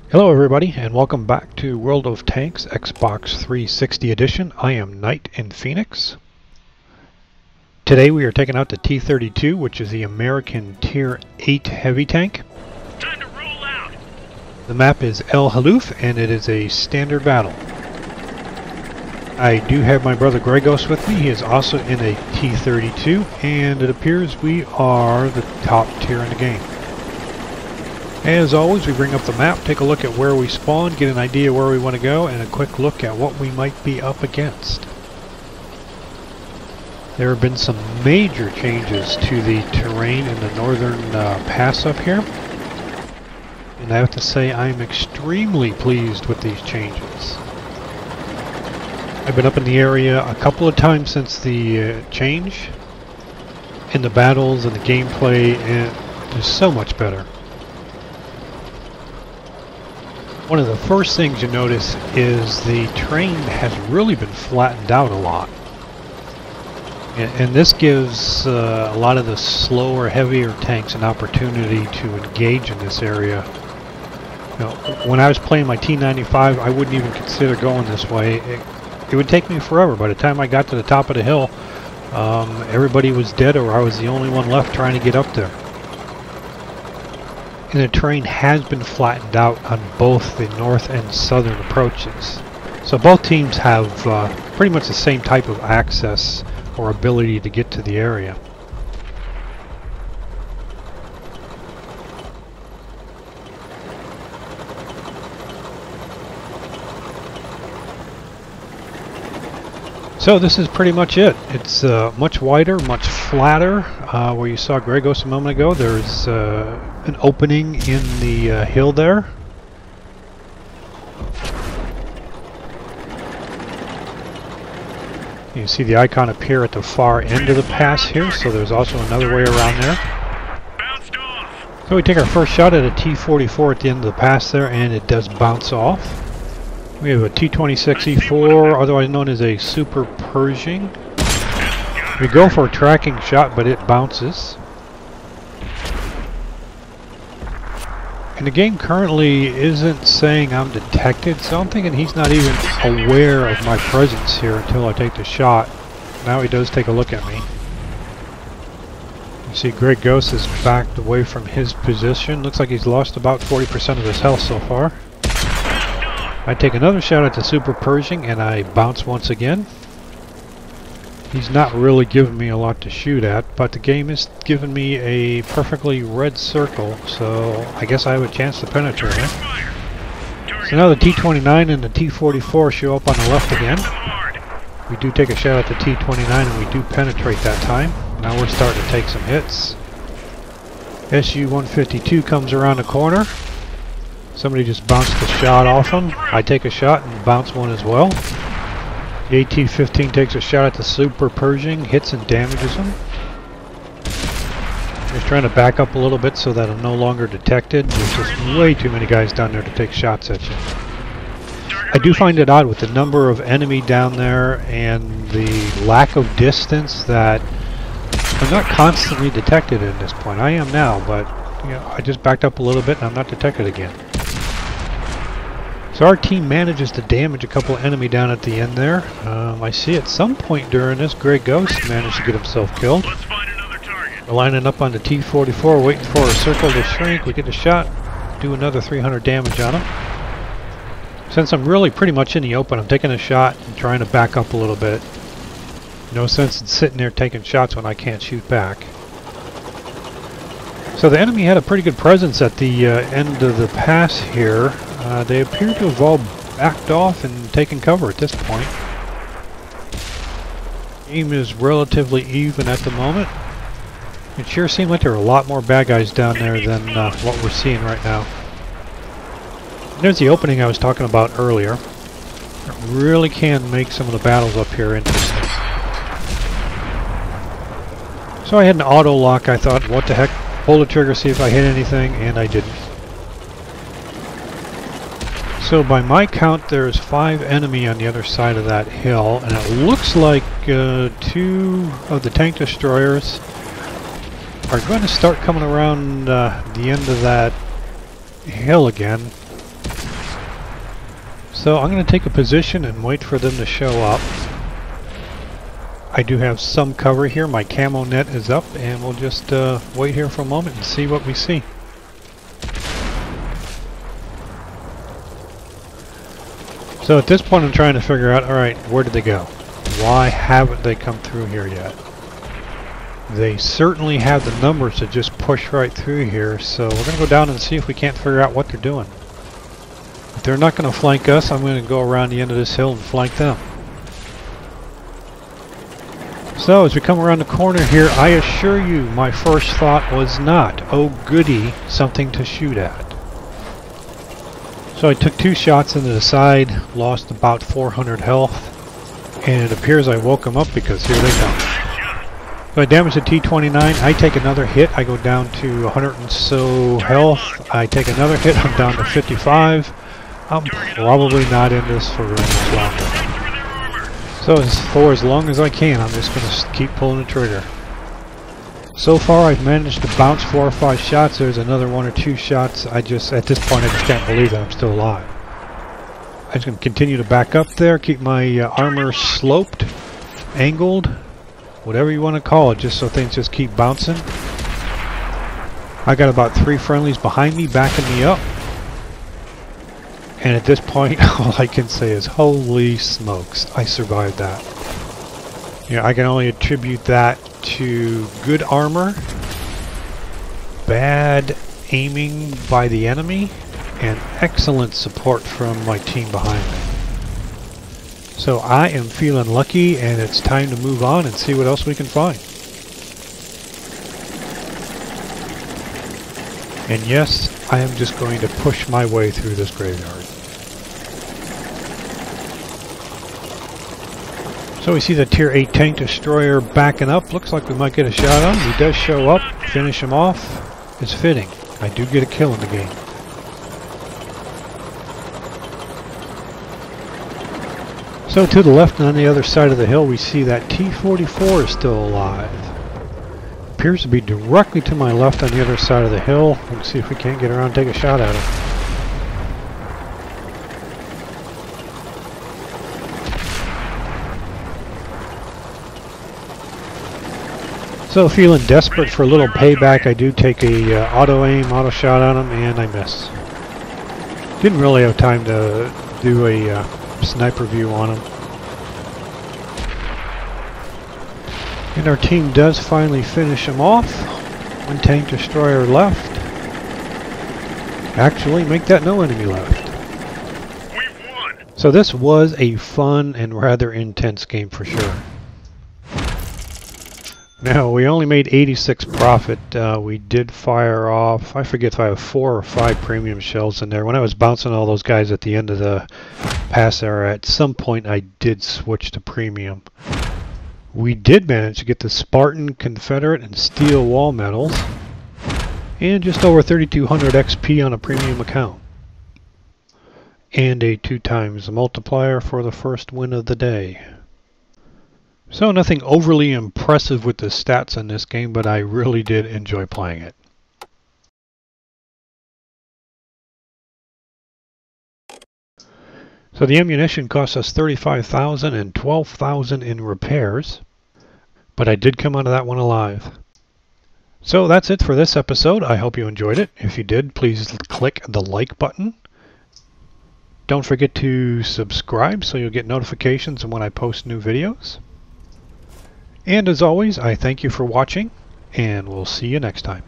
Hello everybody and welcome back to World of Tanks Xbox 360 edition. I am Knight in Phoenix. Today we are taking out the T32, which is the American Tier 8 heavy tank. Time to roll out. The map is Halluf and it is a standard battle. I do have my brother Gregos with me. He is also in a T32 and it appears we are the top tier in the game. As always, we bring up the map, take a look at where we spawn, get an idea where we want to go, and a quick look at what we might be up against. There have been some major changes to the terrain in the northern pass up here. And I have to say I'm extremely pleased with these changes. I've been up in the area a couple of times since the change. And the battles and the gameplay is so much better. One of the first things you notice is the terrain has really been flattened out a lot. And this gives a lot of the slower, heavier tanks an opportunity to engage in this area. You know, when I was playing my T95, I wouldn't even consider going this way. It would take me forever. By the time I got to the top of the hill, everybody was dead or I was the only one left trying to get up there. And the terrain has been flattened out on both the north and southern approaches. So both teams have pretty much the same type of access or ability to get to the area. So this is pretty much it. It's much wider, much flatter. Where you saw Gregos a moment ago, there's an opening in the hill there. You see the icon appear at the far end of the pass here, so there's also another way around there. Bounced off. So we take our first shot at a T44 at the end of the pass there, and it does bounce off. We have a T26E4, otherwise known as a Super Pershing. We go for a tracking shot, but it bounces. And the game currently isn't saying I'm detected, so I'm thinking he's not even aware of my presence here until I take the shot. Now he does take a look at me. You see Greg Ghost has backed away from his position. Looks like he's lost about 40% of his health so far. I take another shot at the Super Pershing and I bounce once again. He's not really giving me a lot to shoot at, but the game is giving me a perfectly red circle, so I guess I have a chance to penetrate him. So now the T29 and the T44 show up on the left again. We do take a shot at the T29 and we do penetrate that time. Now we're starting to take some hits. SU-152 comes around the corner. Somebody just bounced the shot off him. I take a shot and bounce one as well. The AT-15 takes a shot at the Super Pershing, hits and damages him. Just trying to back up a little bit so that I'm no longer detected. There's just way too many guys down there to take shots at you. I do find it odd with the number of enemy down there and the lack of distance that I'm not constantly detected at this point. I am now, but you know, I just backed up a little bit and I'm not detected again. So our team manages to damage a couple of enemy down at the end there. I see at some point during this, Grey Ghost managed to get himself killed. Let's find another target. We're lining up on the T44, waiting for a circle to shrink. We get a shot, do another 300 damage on him. Since I'm really pretty much in the open, I'm taking a shot and trying to back up a little bit. No sense in sitting there taking shots when I can't shoot back. So the enemy had a pretty good presence at the end of the pass here. They appear to have all backed off and taken cover at this point. Game is relatively even at the moment. It sure seemed like there were a lot more bad guys down there than what we're seeing right now. There's the opening I was talking about earlier. It really can make some of the battles up here interesting. So I had an auto lock. I thought, what the heck? Pull the trigger, see if I hit anything, and I didn't. So by my count, there's 5 enemy on the other side of that hill, and it looks like 2 of the tank destroyers are going to start coming around the end of that hill again. So I'm going to take a position and wait for them to show up. I do have some cover here. My camo net is up, and we'll just wait here for a moment and see what we see. So at this point I'm trying to figure out, alright, where did they go? Why haven't they come through here yet? They certainly have the numbers to just push right through here, so we're going to go down and see if we can't figure out what they're doing. If they're not going to flank us, I'm going to go around the end of this hill and flank them. So as we come around the corner here, I assure you my first thought was not, oh goody, something to shoot at. So I took 2 shots into the side, lost about 400 health, and it appears I woke them up because here they come. So I damaged the T29, I take another hit, I go down to 100 and so health, I take another hit, I'm down to 55. I'm probably not in this for very much longer. So for as long as I can, I'm just going to keep pulling the trigger. So far I've managed to bounce 4 or 5 shots. There's another 1 or 2 shots. At this point I just can't believe that I'm still alive. I'm just going to continue to back up there, keep my armor sloped, angled, whatever you want to call it, just so things just keep bouncing. I got about 3 friendlies behind me backing me up. And at this point all I can say is holy smokes, I survived that. You know, I can only attribute that to good armor, bad aiming by the enemy, and excellent support from my team behind me. So I am feeling lucky, and it's time to move on and see what else we can find. And yes, I am just going to push my way through this graveyard. So we see the Tier 8 tank destroyer backing up. Looks like we might get a shot on him. He does show up, finish him off. It's fitting. I do get a kill in the game. So to the left and on the other side of the hill we see that T34 is still alive. Appears to be directly to my left on the other side of the hill. Let's see if we can't get around and take a shot at him. So feeling desperate for a little payback, I do take a auto shot on him, and I miss. Didn't really have time to do a sniper view on him. And our team does finally finish him off. 1 tank destroyer left. Actually, make that no enemy left. We've won. So this was a fun and rather intense game for sure. Now, we only made 86 profit. We did fire off, I forget if I have 4 or 5 premium shells in there. When I was bouncing all those guys at the end of the pass era, at some point I did switch to premium. We did manage to get the Spartan, Confederate, and Steel wall medals, and just over 3,200 XP on a premium account. And a 2x multiplier for the first win of the day. So nothing overly impressive with the stats in this game, but I really did enjoy playing it. So the ammunition cost us $35,000 and $12,000 in repairs, but I did come out of that one alive. So that's it for this episode. I hope you enjoyed it. If you did, please click the like button. Don't forget to subscribe so you'll get notifications when I post new videos. And as always, I thank you for watching, and we'll see you next time.